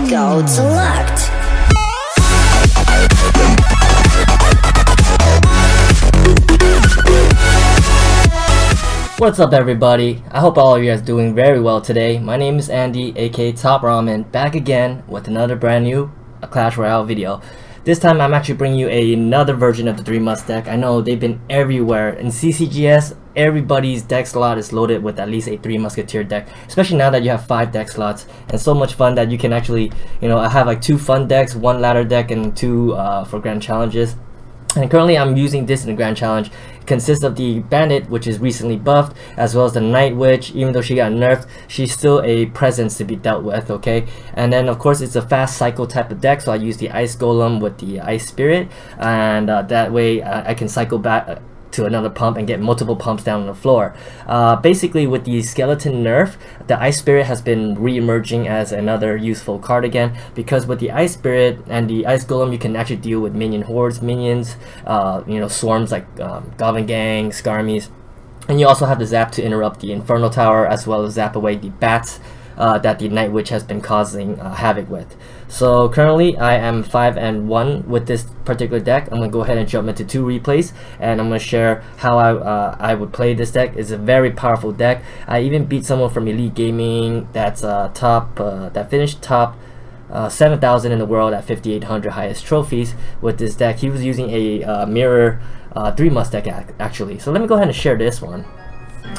Go select. What's up everybody? I hope all of you guys are doing very well today. My name is Andy, aka TopRamen, back again with another brand new Clash Royale video. This time I'm actually bringing you another version of the 3 Must deck. I know they've been everywhere. In CCGS, everybody's deck slot is loaded with at least a 3 Musketeer deck, especially now that you have 5 deck slots, and so much fun that you can actually, I have like 2 fun decks, 1 ladder deck and 2 for grand challenges. And currently I'm using this in the grand challenge. It consists of the Bandit, which is recently buffed, as well as the Nightwitch. Even though she got nerfed, she's still a presence to be dealt with, okay? And then of course it's a fast cycle type of deck, so I use the Ice Golem with the Ice Spirit, and that way I can cycle back to another pump and get multiple pumps down on the floor. Basically with the skeleton nerf, the Ice Spirit has been re-emerging as another useful card again, because with the Ice Spirit and the Ice Golem you can actually deal with minion hordes, minions, swarms like Goblin Gang, Skarmies, and you also have the zap to interrupt the Inferno Tower, as well as zap away the bats that the Nightwitch has been causing havoc with. So currently I am 5-1 with this particular deck. I'm gonna go ahead and jump into 2 replays, and I'm gonna share how I would play this deck. It's a very powerful deck. I even beat someone from Elite Gaming that's that finished top 7,000 in the world at 5,800 highest trophies with this deck. He was using a mirror 3 Must deck actually. So let me go ahead and share this one.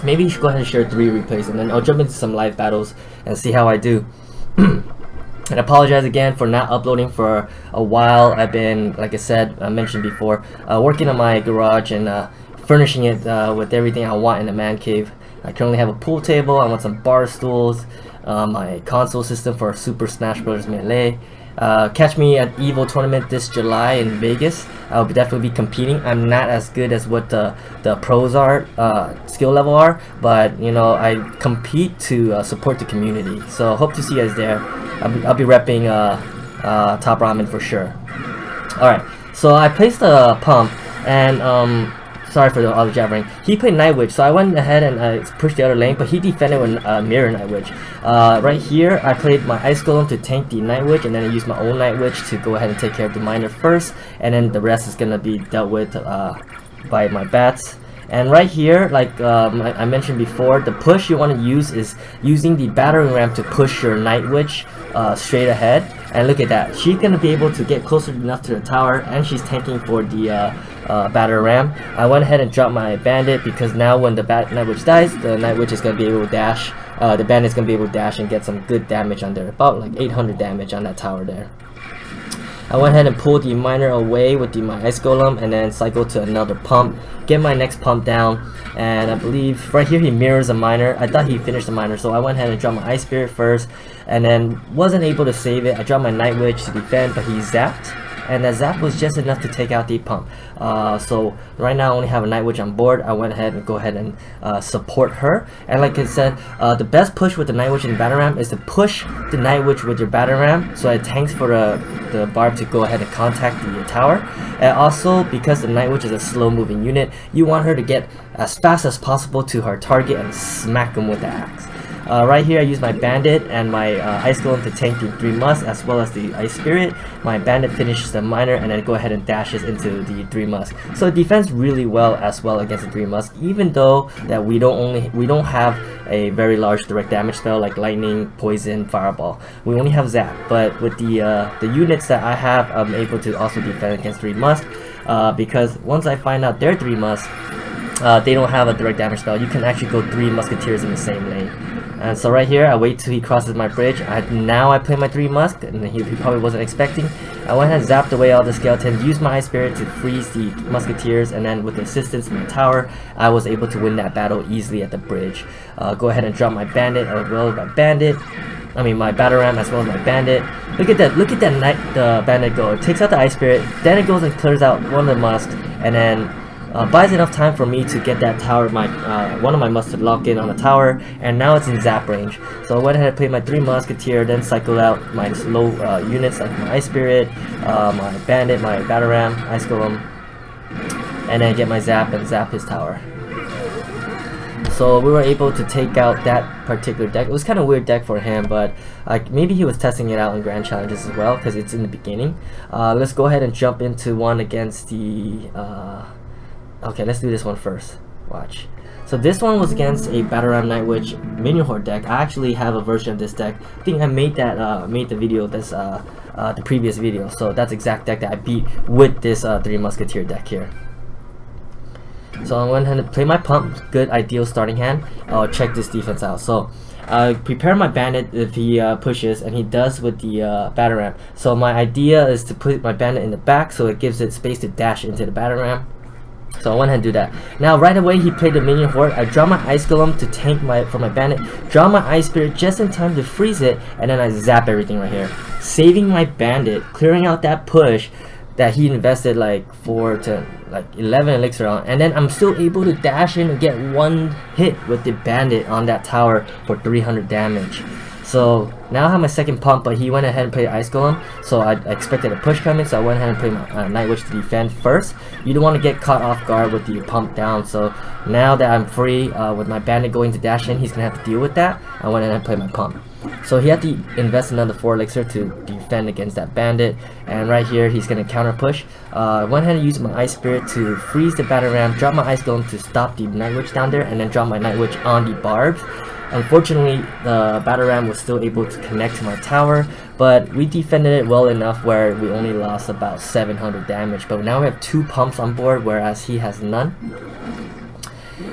Maybe you should go ahead and share 3 replays, and then I'll jump into some live battles and see how I do. And I apologize again for not uploading for a while. I've been, like I mentioned before, working on my garage and furnishing it with everything I want in the man cave. I currently have a pool table. I want some bar stools, my console system for Super Smash Bros. Melee. Catch me at EVO tournament this July in Vegas. I'll definitely be competing. I'm not as good as what the pros are, skill level are, but I compete to support the community. So hope to see you guys there. I'll be repping TopRamen for sure. Alright, so I placed a pump, and sorry for all the jabbering. He played Nightwitch, so I went ahead and pushed the other lane, but he defended with mirror Nightwitch. Right here, I played my Ice Golem to tank the Nightwitch, and then I used my own Nightwitch to go ahead and take care of the miner first, and then the rest is gonna be dealt with by my bats. And right here, like I mentioned before, the push you want to use is using the battering ram to push your Nightwitch straight ahead. And look at that, she's gonna be able to get closer enough to the tower, and she's tanking for the batter ram. I went ahead and dropped my Bandit, because now when the Nightwitch dies, the Nightwitch is gonna be able to dash. The Bandit's gonna be able to dash and get some good damage on there, about like 800 damage on that tower there. I went ahead and pulled the miner away with my Ice Golem, and then cycled to another pump, get my next pump down, and I believe right here he mirrors a miner. I thought he finished the miner, so I went ahead and dropped my Ice Spirit first, and then wasn't able to save it. I dropped my Nightwitch to defend, but he zapped, and that zap was just enough to take out the pump. So right now I only have a Nightwitch on board. I went ahead and go ahead and support her. And like I said, the best push with the Nightwitch and batter ram is to push the Nightwitch with your batter ram, so it tanks for the barb to go ahead and contact the tower. And also, because the Nightwitch is a slow moving unit, you want her to get as fast as possible to her target and smack them with the axe. Right here I use my Bandit and my Ice Golem to tank the 3 Must, as well as the Ice Spirit. My Bandit finishes the miner, and then go ahead and dashes into the 3 Must. So it defends really well as well against the 3 Must, even though that we don't have a very large direct damage spell like Lightning, Poison, Fireball. We only have Zap, but with the units that I have, I'm able to also defend against 3 Must, because once I find out they're 3 Must, they don't have a direct damage spell. You can actually go 3 Musketeers in the same lane. And so right here, I wait till he crosses my bridge. Now I play my 3 Musk, and he probably wasn't expecting. I went ahead and zapped away all the skeletons, used my Ice Spirit to freeze the Musketeers, and then with the assistance from the tower, I was able to win that battle easily at the bridge. Go ahead and drop my Bandit as well as my Bandit. I mean my Batter Ram as well as my Bandit. Look at that! Look at that! The Bandit go. It takes out the Ice Spirit, then it goes and clears out one of the Musks, and then buys enough time for me to get that tower, one of my Musks to lock in on the tower, and now it's in zap range. So I went ahead and played my 3 Musketeer, then cycled out my slow units like my Ice Spirit, my Bandit, my Batter Ram, Ice Golem, and then get my zap and zap his tower. So we were able to take out that particular deck. It was kind of weird deck for him, but maybe he was testing it out in grand challenges as well because it's in the beginning. Let's go ahead and jump into one against the okay, let's do this one first. Watch. So this one was against a BattleRam Nightwitch minion horde deck. I actually have a version of this deck. I think I made that made the video this the previous video. So that's the exact deck that I beat with this 3 Musketeer deck here. So I went ahead and play my pump. Good, ideal starting hand. I'll check this defense out. So prepare my bandit if he pushes, and he does with the BattleRam. So my idea is to put my bandit in the back so it gives it space to dash into the BattleRam. So I went ahead and do that. Now right away he played the minion horde. I draw my ice golem to tank for my bandit, draw my ice spirit just in time to freeze it, and then I zap everything right here, saving my bandit, clearing out that push that he invested like 4 to like 11 elixir on, and then I'm still able to dash in and get one hit with the bandit on that tower for 300 damage. So now I have my second pump, but he went ahead and played Ice Golem, so I expected a push coming, so I went ahead and played my Nightwitch to defend first. You don't want to get caught off guard with the pump down, so now that I'm free with my bandit going to dash in, he's going to have to deal with that. I went ahead and played my pump. So he had to invest another 4 elixir to defend against that bandit, and right here he's going to counter push. I went ahead and used my Ice Spirit to freeze the BattleRam, drop my Ice Golem to stop the Nightwitch down there, and then drop my Nightwitch on the barbs. Unfortunately, the BattleRam was still able to connect to my tower, but we defended it well enough where we only lost about 700 damage. But now we have 2 pumps on board, whereas he has none.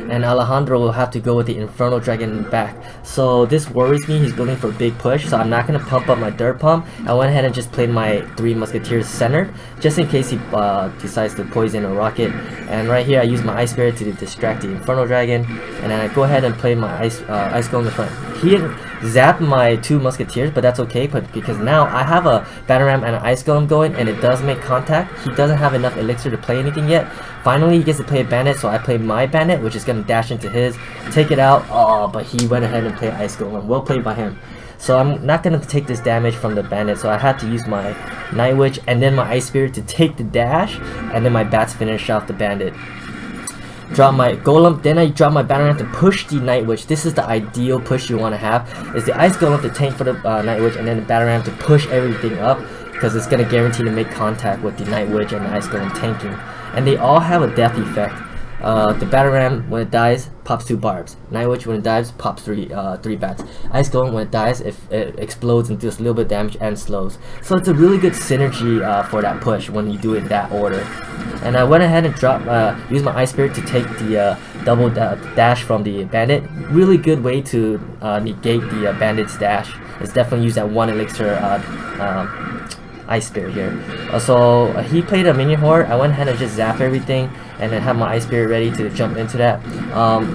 And Alejandro will have to go with the Inferno Dragon back. So this worries me. He's building for a big push, so I'm not going to pump up my third pump. I went ahead and just played my 3 Musketeers centered, just in case he decides to poison or rocket. And right here I use my Ice Spirit to distract the Inferno Dragon, and then I go ahead and play my Ice Golem in the front. He zapped my 2 Musketeers, but that's okay, because now I have a BattleRam and an Ice Golem going, and it does make contact. He doesn't have enough elixir to play anything yet. Finally he gets to play a bandit, so I play my bandit, which is going to dash into his, take it out. Oh, but he went ahead and played Ice Golem. Well played by him. So I'm not going to take this damage from the bandit, so I had to use my Nightwitch and then my Ice Spirit to take the dash, and then my bats finish off the bandit. Drop my Golem, then I drop my BattleRam to push the Nightwitch. This is the ideal push you want to have, is the Ice Golem to tank for the Nightwitch, and then the BattleRam to push everything up, because it's going to guarantee to make contact with the Nightwitch and the Ice Golem tanking. And they all have a death effect. The BattleRam, when it dies, pops 2 barbs. Nightwitch, when it dies, pops 3 bats. Ice Golem, when it dies, it explodes and deals a little bit of damage and slows. So it's a really good synergy for that push when you do it in that order. And I went ahead and used my Ice Spirit to take the double dash from the bandit. Really good way to negate the bandit's dash. It's definitely use that 1 elixir Ice Spirit here. So he played a minion horde. I went ahead and just zap everything, and then have my Ice Spirit ready to jump into that.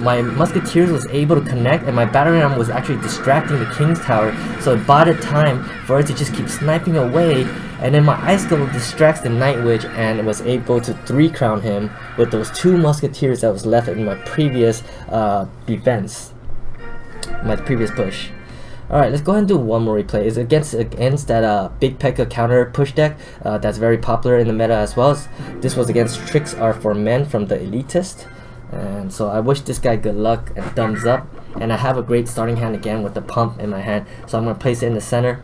My Musketeers was able to connect, and my BattleRam was actually distracting the King's Tower, so it bought it time for it to just keep sniping away. And then my Ice Golem distracts the Nightwitch and was able to 3-crown him with those 2 Musketeers that was left in my previous defense, my previous push. Alright, let's go ahead and do one more replay. It's against that Big Pekka counter push deck that's very popular in the meta as well. This was against Tricks Are For Men from the Elitist. And so I wish this guy good luck and thumbs up. And I have a great starting hand again with the pump in my hand. So I'm going to place it in the center,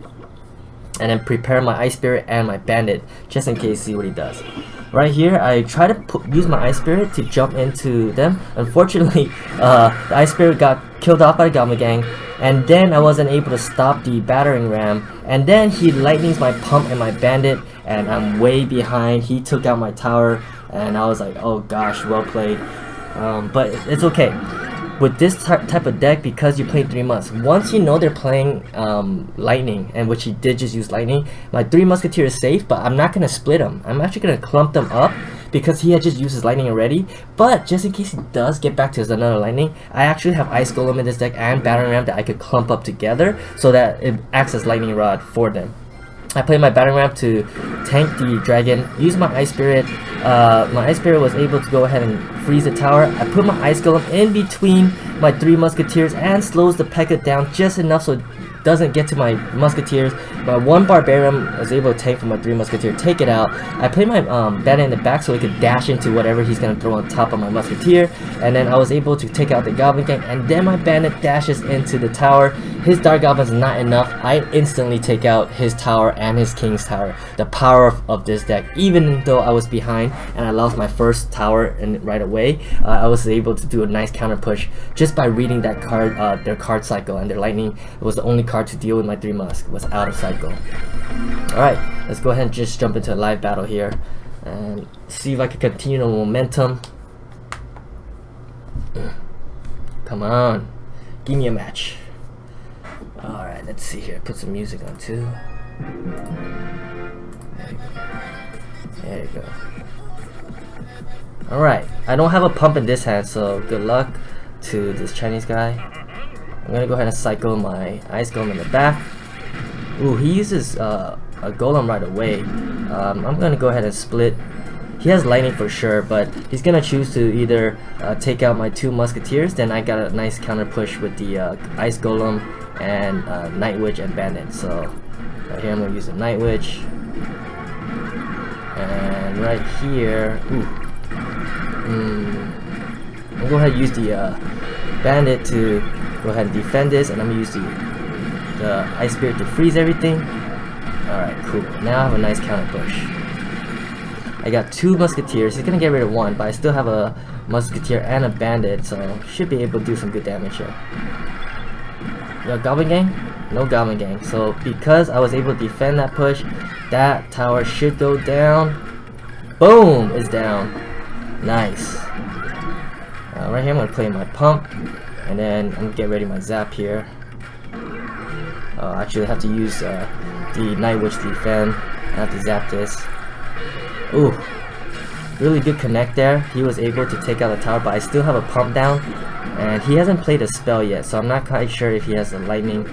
and then prepare my Ice Spirit and my Bandit just in case, see what he does. Right here, I try to use my Ice Spirit to jump into them. Unfortunately, the Ice Spirit got killed off by the Goblin Gang, and then I wasn't able to stop the battering ram, and then he lightnings my pump and my bandit, and I'm way behind. He took out my tower, and I was like, oh gosh, well played. But it's okay. With this type of deck, because you play 3 months, once you know they're playing lightning, and which he did just use lightning, my 3 Musketeers is safe, but I'm not going to split them. I'm actually going to clump them up, because he had just used his lightning already. But just in case he does get back to his another lightning, I actually have Ice Golem in this deck and Battering Ram that I could clump up together so that it acts as lightning rod for them. I played my Battering Ram to tank the dragon, use my Ice Spirit. My Ice Spirit was able to go ahead and freeze the tower. I put my Ice Golem in between my 3 Musketeers and slows the Pekka down just enough so doesn't get to my Musketeers. My one Barbarian was able to tank for my 3 Musketeer, take it out. I played my Bandit in the back so he could dash into whatever he's gonna throw on top of my Musketeer, and then I was able to take out the Goblin Gang, and then my Bandit dashes into the tower. His Dark Goblin's not enough. I instantly take out his tower and his King's tower. The power of this deck, even though I was behind and I lost my first tower right away, I was able to do a nice counter push just by reading that card, their card cycle, and their lightning was the only card to deal with my 3 Musk, was out of cycle. Alright, let's go ahead and just jump into a live battle here and see if I can continue the momentum. Come on, give me a match. Alright, let's see here. Put some music on too. There you go. Alright, I don't have a pump in this hand, so good luck to this Chinese guy. I'm gonna go ahead and cycle my Ice Golem in the back. Ooh, he uses a Golem right away. I'm gonna go ahead and split. He has lightning for sure, but he's gonna choose to either take out my 2 Musketeers. Then I got a nice counter push with the Ice Golem and Nightwitch and Bandit. So right here I'm gonna use the Nightwitch, and right here, I'm gonna go ahead and use the Bandit to go ahead and defend this, and I'm gonna use the Ice Spirit to freeze everything. Alright, cool. Now I have a nice counter push. I got 2 Musketeers. He's gonna get rid of 1, but I still have a Musketeer and a Bandit, so should be able to do some good damage here. No Goblin Gang? No Goblin Gang. So because I was able to defend that push, that tower should go down. Boom! It's down. Nice. Right here I'm gonna play my pump, and then I'm gonna get ready my zap here. Actually I have to use the Nightwitch to defend. I have to zap this. Ooh, really good connect there. He was able to take out the tower, but I still have a pump down, and he hasn't played a spell yet, so I'm not quite sure if he has a lightning.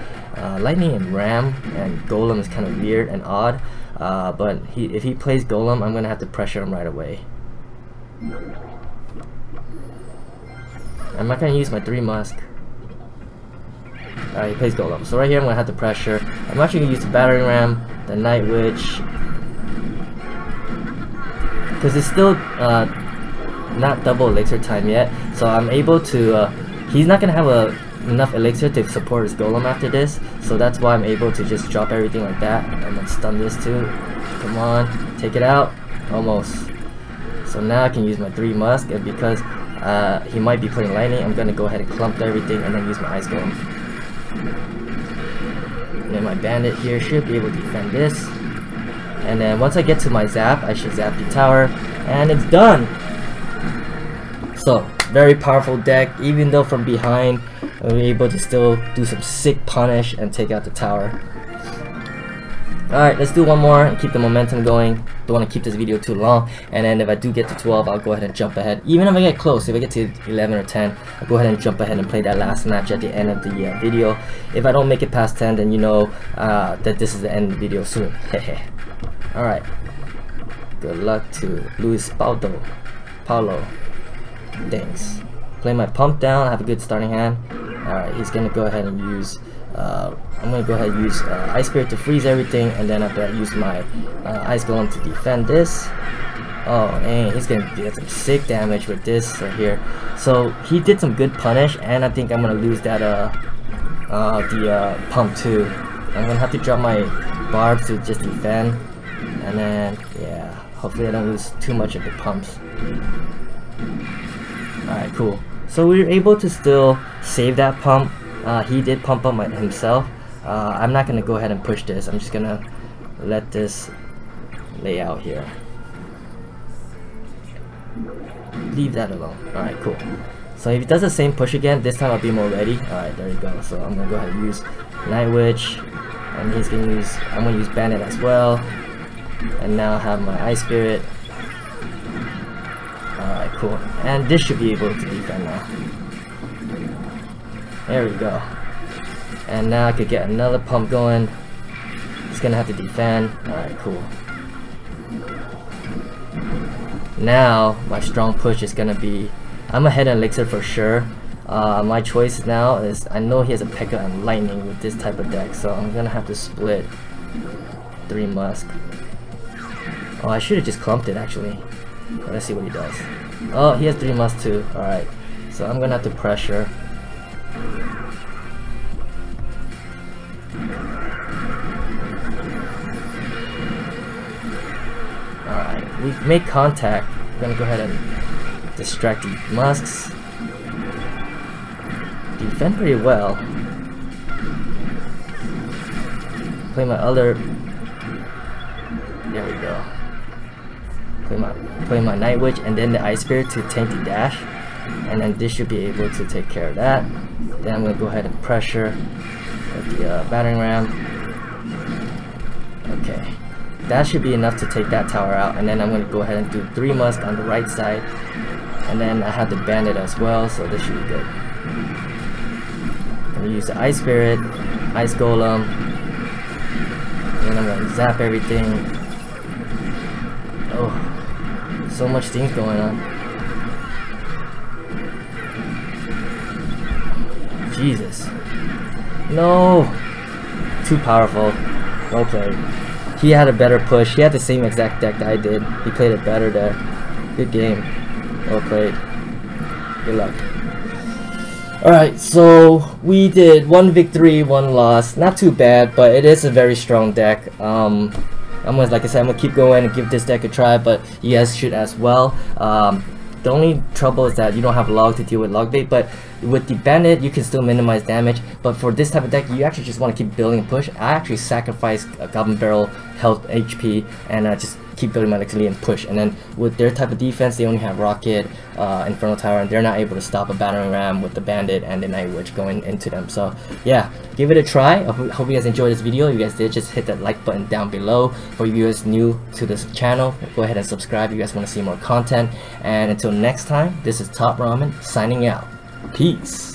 Lightning and Ram and Golem is kind of weird and odd, but if he plays Golem, I'm gonna have to pressure him right away. I'm not gonna use my 3 Musk. Alright, he plays Golem. So right here I'm gonna have to pressure. I'm actually gonna use the Battering Ram, the Nightwitch, because it's still not double elixir time yet. So I'm able to. He's not gonna have enough elixir to support his Golem after this. So that's why I'm able to just drop everything like that and then stun this too. Come on, take it out. Almost. So now I can use my 3 Musk, and because he might be playing lightning, I'm gonna go ahead and clump everything and then use my Ice Golem. And then my Bandit here should be able to defend this. And then once I get to my zap, I should zap the tower, and it's done! So, very powerful deck. Even though from behind, we're able to still do some sick punish and take out the tower. Alright, let's do one more and keep the momentum going. Don't want to keep this video too long. And then if I do get to 12, I'll go ahead and jump ahead. Even if I get close, if I get to 11 or 10, I'll go ahead and jump ahead and play that last match at the end of the video. If I don't make it past 10, then you know that this is the end of the video soon. Alright. Good luck to Luis Paulo. Thanks. Play my pump down, I have a good starting hand. Alright, he's gonna go ahead and use I'm gonna go ahead and use Ice Spirit to freeze everything, and then after I use my Ice Golem to defend this. Oh dang, he's gonna get some sick damage with this right here. So he did some good punish, and I think I'm gonna lose that pump too. I'm gonna have to drop my barbs to just defend, and then yeah, hopefully I don't lose too much of the pumps. Alright, cool. So we were able to still save that pump. He did pump up himself. I'm not gonna go ahead and push this. I'm just gonna let this lay out here. Leave that alone. Alright, cool. So if he does the same push again, this time I'll be more ready. Alright, there you go. So I'm gonna go ahead and use Nightwitch, and he's gonna use. I'm gonna use Bandit as well. And now I have my Ice Spirit. Alright, cool. And this should be able to defend now. There we go. And now I could get another pump going. He's gonna have to defend. Alright, cool. Now my strong push is gonna be, I'm ahead in elixir for sure. My choice now is, I know he has a P.E.K.K.A and Lightning with this type of deck, so I'm gonna have to split 3 Musk. Oh, I should have just clumped it actually. Let's see what he does. Oh, he has 3 Musk too. Alright, so I'm gonna have to pressure. Alright, we make contact. I'm gonna go ahead and distract the Musks. Defend pretty well. Play my other. There we go. Play my Nightwitch and then the Ice Spirit to tank the dash, and then this should be able to take care of that. Then I'm gonna go ahead and pressure with the battering ram. Okay, that should be enough to take that tower out, and then I'm gonna go ahead and do 3 Musk on the right side, and then I have the Bandit as well, so this should be good. I'm gonna use the Ice Spirit, Ice Golem, and then I'm gonna zap everything. Oh. So much things going on. Jesus. No! Too powerful. Well played. He had a better push. He had the same exact deck that I did. He played it better there. Good game. Well played. Good luck. Alright, so we did 1 victory, 1 loss. Not too bad, but it is a very strong deck. Like I said, I'm gonna keep going and give this deck a try, but you guys should as well. The only trouble is that you don't have log to deal with log bait, but with the Bandit you can still minimize damage. But for this type of deck, you actually just want to keep building and push. I actually sacrifice a Goblin Barrel, health, HP, and just keep building my Lexili and push. And then with their type of defense, they only have Rocket, Infernal Tower, and they're not able to stop a Battering Ram with the Bandit and the Nightwitch going into them. So yeah, give it a try. I hope you guys enjoyed this video. If you guys did, just hit that like button down below. For you guys new to this channel, go ahead and subscribe if you guys want to see more content. And until next time, this is TopRamen signing out. Peace.